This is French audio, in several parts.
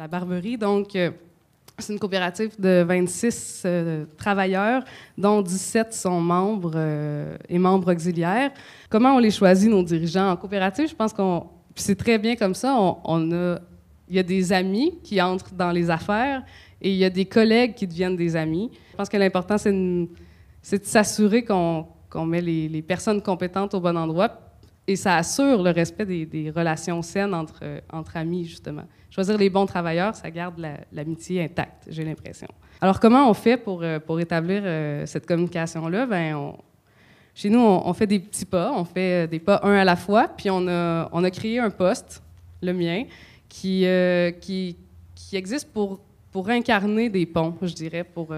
la Barberie. Donc, c'est une coopérative de 26 travailleurs, dont 17 sont membres et membres auxiliaires. Comment on les choisit, nos dirigeants? En coopérative, je pense qu'on... Puis c'est très bien comme ça. Il y a des amis qui entrent dans les affaires et il y a des collègues qui deviennent des amis. Je pense que l'important, c'est de s'assurer qu'on met les personnes compétentes au bon endroit et ça assure le respect des relations saines entre amis, justement. Choisir les bons travailleurs, ça garde l'amitié intacte, j'ai l'impression. Alors, comment on fait pour établir cette communication-là? Chez nous, on fait des petits pas, on fait des pas un à la fois, puis on a créé un poste, le mien, qui existe pour incarner des ponts, je dirais, pour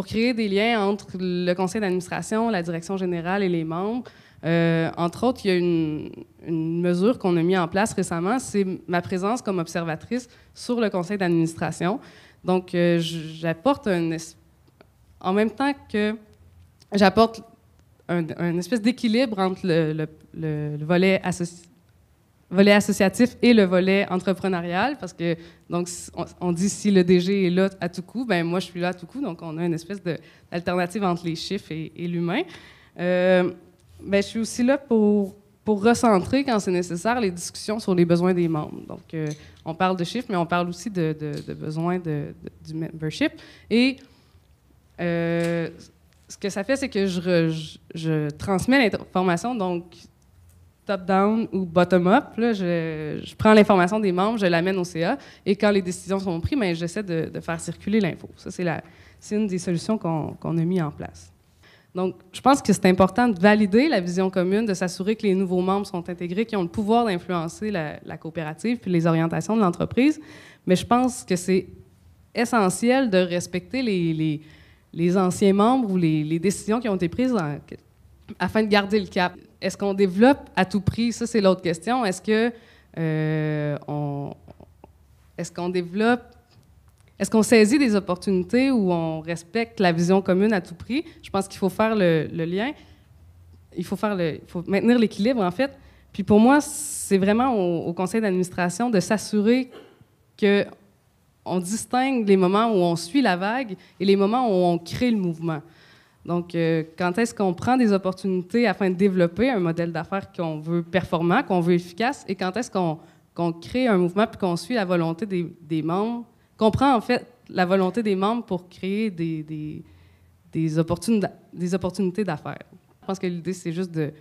créer des liens entre le conseil d'administration, la direction générale et les membres. Entre autres, il y a une mesure qu'on a mise en place récemment, c'est ma présence comme observatrice sur le conseil d'administration. Donc, j'apporte en même temps que j'apporte un espèce d'équilibre entre le volet associatif et le volet entrepreneurial, parce que donc on dit si le DG est là à tout coup, ben moi je suis là à tout coup, donc on a une espèce d'alternative entre les chiffres et l'humain. Je suis aussi là pour recentrer, quand c'est nécessaire, les discussions sur les besoins des membres. Donc, on parle de chiffres, mais on parle aussi de besoins du membership. Et ce que ça fait, c'est que je transmets l'information, donc top-down ou bottom-up. Je prends l'information des membres, je l'amène au CA, et quand les décisions sont prises, j'essaie de faire circuler l'info. Ça, c'est une des solutions qu'on a mis en place. Donc, je pense que c'est important de valider la vision commune, de s'assurer que les nouveaux membres sont intégrés, qu'ils ont le pouvoir d'influencer la coopérative puis les orientations de l'entreprise. Mais je pense que c'est essentiel de respecter les anciens membres ou les décisions qui ont été prises afin de garder le cap. Est-ce qu'on développe à tout prix? Ça, c'est l'autre question. Est-ce qu'on saisit des opportunités ou on respecte la vision commune à tout prix? Je pense qu'il faut faire le lien. Il faut maintenir l'équilibre, en fait. Puis pour moi, c'est vraiment au conseil d'administration de s'assurer qu'on distingue les moments où on suit la vague et les moments où on crée le mouvement. Donc, quand est-ce qu'on prend des opportunités afin de développer un modèle d'affaires qu'on veut performant, qu'on veut efficace, et quand est-ce qu'on crée un mouvement puis qu'on suit la volonté des membres, qu'on prend en fait la volonté des membres pour créer des opportunités d'affaires. Je pense que l'idée, c'est juste de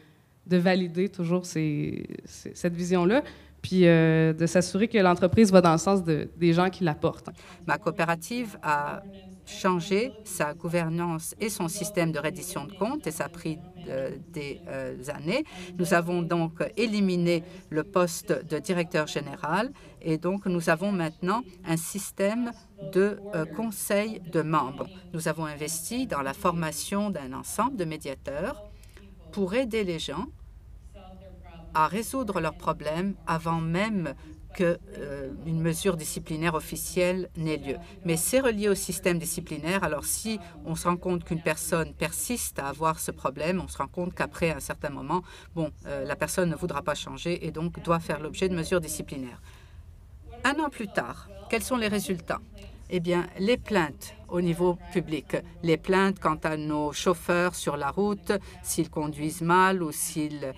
valider toujours cette vision-là, puis de s'assurer que l'entreprise va dans le sens des gens qui la portent. Ma coopérative a changé sa gouvernance et son système de reddition de comptes, et ça a pris des années. Nous avons donc éliminé le poste de directeur général et donc nous avons maintenant un système de conseil de membres. Nous avons investi dans la formation d'un ensemble de médiateurs pour aider les gens à résoudre leurs problèmes avant même qu'une mesure disciplinaire officielle n'ait lieu. Mais c'est relié au système disciplinaire. Alors, si on se rend compte qu'une personne persiste à avoir ce problème, on se rend compte qu'après un certain moment, la personne ne voudra pas changer et donc doit faire l'objet de mesures disciplinaires. Un an plus tard, quels sont les résultats? Eh bien, les plaintes au niveau public, les plaintes quant à nos chauffeurs sur la route, s'ils conduisent mal ou s'ils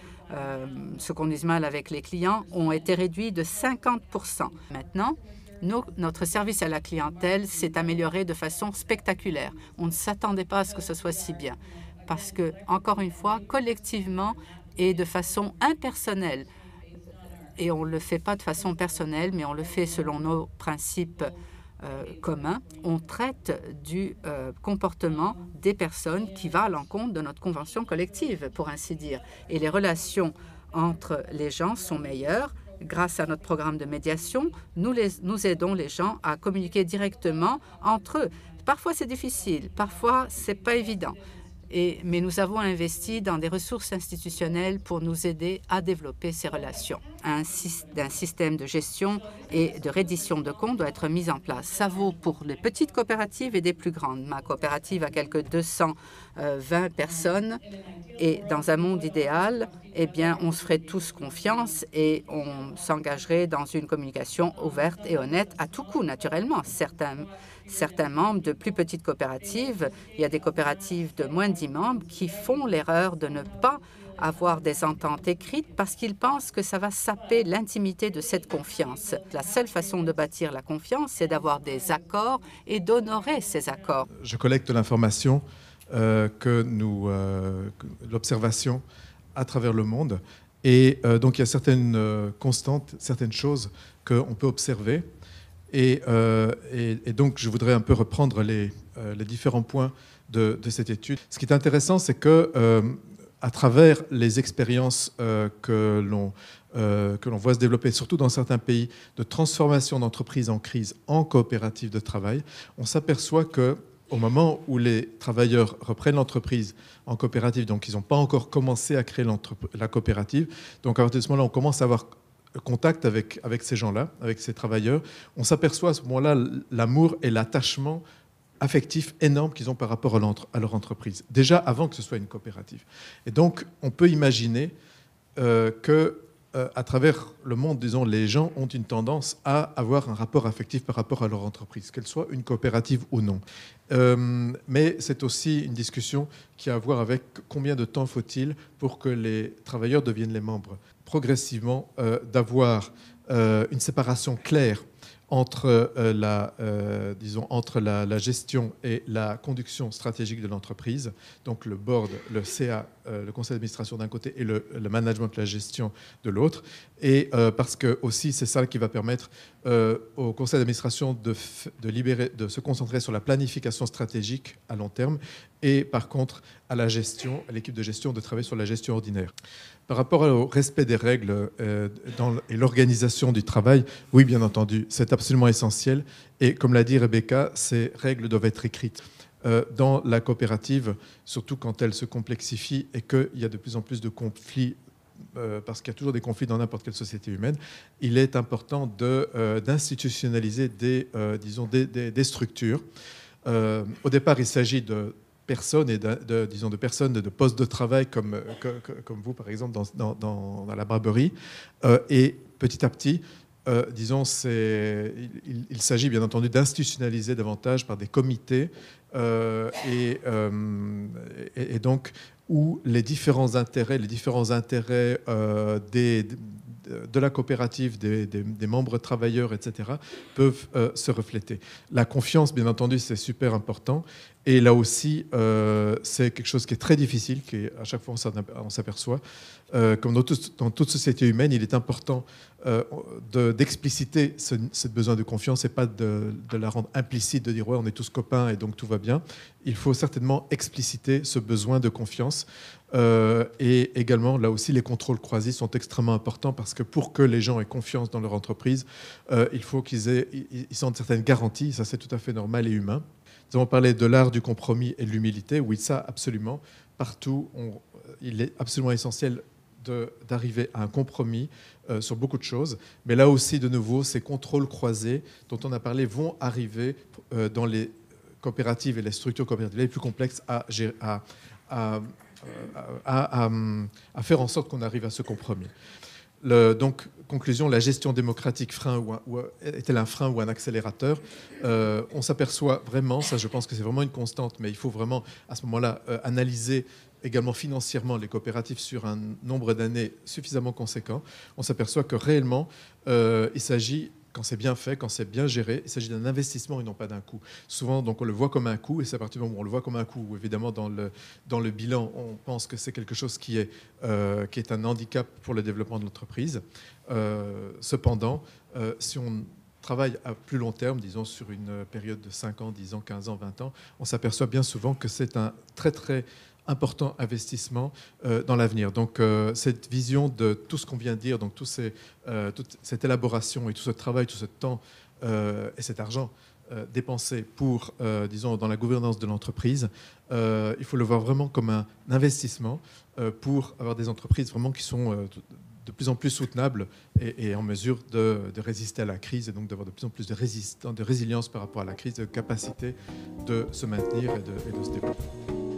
se conduisent mal avec les clients, ont été réduits de 50 %. Maintenant, notre service à la clientèle s'est amélioré de façon spectaculaire. On ne s'attendait pas à ce que ce soit si bien parce que, encore une fois, collectivement et de façon impersonnelle, et on ne le fait pas de façon personnelle, mais on le fait selon nos principes communs, on traite du comportement des personnes qui va à l'encontre de notre convention collective, pour ainsi dire. Et les relations entre les gens sont meilleures. Grâce à notre programme de médiation, nous aidons les gens à communiquer directement entre eux. Parfois, c'est difficile, parfois, ce n'est pas évident. Mais nous avons investi dans des ressources institutionnelles pour nous aider à développer ces relations. d'un système de gestion et de reddition de comptes doit être mis en place. Ça vaut pour les petites coopératives et des plus grandes. Ma coopérative a quelques 220 personnes et dans un monde idéal, eh bien, on se ferait tous confiance et on s'engagerait dans une communication ouverte et honnête à tout coup, naturellement. Certains membres de plus petites coopératives, il y a des coopératives de moins de 10 membres qui font l'erreur de ne pas avoir des ententes écrites parce qu'ils pensent que ça va saper l'intimité de cette confiance. La seule façon de bâtir la confiance, c'est d'avoir des accords et d'honorer ces accords. Je collecte l'information l'observation à travers le monde. Et donc, il y a certaines constantes, certaines choses qu'on peut observer. Et donc, je voudrais un peu reprendre les différents points de cette étude. Ce qui est intéressant, c'est que à travers les expériences que l'on voit se développer, surtout dans certains pays, de transformation d'entreprises en crise en coopératives de travail, on s'aperçoit qu'au moment où les travailleurs reprennent l'entreprise en coopérative, donc ils n'ont pas encore commencé à créer la coopérative, donc à partir de ce moment-là, on commence à avoir contact avec ces gens-là, avec ces travailleurs, on s'aperçoit à ce moment-là l'amour et l'attachement affectif énorme qu'ils ont par rapport à leur entreprise, déjà avant que ce soit une coopérative. Et donc, on peut imaginer qu'à travers le monde, disons, les gens ont une tendance à avoir un rapport affectif par rapport à leur entreprise, qu'elle soit une coopérative ou non. Mais c'est aussi une discussion qui a à voir avec combien de temps faut-il pour que les travailleurs deviennent les membres. Progressivement, d'avoir une séparation claire entre la gestion et la conduction stratégique de l'entreprise, donc le board, le CA, le conseil d'administration d'un côté et le management de la gestion de l'autre. Et parce que aussi c'est ça qui va permettre au conseil d'administration de se concentrer sur la planification stratégique à long terme et par contre à la gestion, à l'équipe de gestion de travailler sur la gestion ordinaire. Par rapport au respect des règles et l'organisation du travail, oui, bien entendu, c'est absolument essentiel. Et comme l'a dit Rebecca, ces règles doivent être écrites. Dans la coopérative, surtout quand elle se complexifie et qu'il y a de plus en plus de conflits, parce qu'il y a toujours des conflits dans n'importe quelle société humaine, il est important d'institutionnaliser des structures. Au départ, il s'agit de personnes et de personnes de postes de travail comme vous, par exemple, dans la Barberie. Et petit à petit, il s'agit bien entendu d'institutionnaliser davantage par des comités et donc où les différents intérêts de la coopérative, des membres travailleurs, etc., peuvent se refléter. La confiance, bien entendu, c'est super important. Et là aussi, c'est quelque chose qui est très difficile, à chaque fois on s'aperçoit. Comme dans toute société humaine, il est important d'expliciter ce besoin de confiance et pas de la rendre implicite, de dire ouais, on est tous copains et donc tout va bien. Il faut certainement expliciter ce besoin de confiance. Et également, là aussi, les contrôles croisés sont extrêmement importants parce que pour que les gens aient confiance dans leur entreprise, il faut qu'ils sentent certaines garanties. Ça, c'est tout à fait normal et humain. Nous avons parlé de l'art du compromis et de l'humilité. Oui, ça, absolument. Partout, il est absolument essentiel d'arriver à un compromis sur beaucoup de choses. Mais là aussi, de nouveau, ces contrôles croisés dont on a parlé vont arriver dans les coopératives et les structures coopératives les plus complexes à faire en sorte qu'on arrive à ce compromis. Donc, conclusion, la gestion démocratique est-elle un frein ou un accélérateur ? On s'aperçoit vraiment, ça je pense que c'est vraiment une constante, mais il faut vraiment à ce moment-là analyser également financièrement les coopératives sur un nombre d'années suffisamment conséquent. On s'aperçoit que réellement, il s'agit, quand c'est bien fait, quand c'est bien géré, il s'agit d'un investissement et non pas d'un coût. Souvent, donc, on le voit comme un coût, et c'est à partir du moment où on le voit comme un coût, où évidemment, dans le bilan, on pense que c'est quelque chose qui est un handicap pour le développement de l'entreprise. Cependant, si on travaille à plus long terme, disons sur une période de 5 ans, 10 ans, 15 ans, 20 ans, on s'aperçoit bien souvent que c'est un très, très important investissement dans l'avenir. Donc cette vision de tout ce qu'on vient de dire, donc toute cette élaboration et tout ce travail, tout ce temps et cet argent dépensé pour, disons, dans la gouvernance de l'entreprise, il faut le voir vraiment comme un investissement pour avoir des entreprises vraiment qui sont de plus en plus soutenable et en mesure de résister à la crise et donc d'avoir de plus en plus de résilience par rapport à la crise, de capacité de se maintenir et de se développer.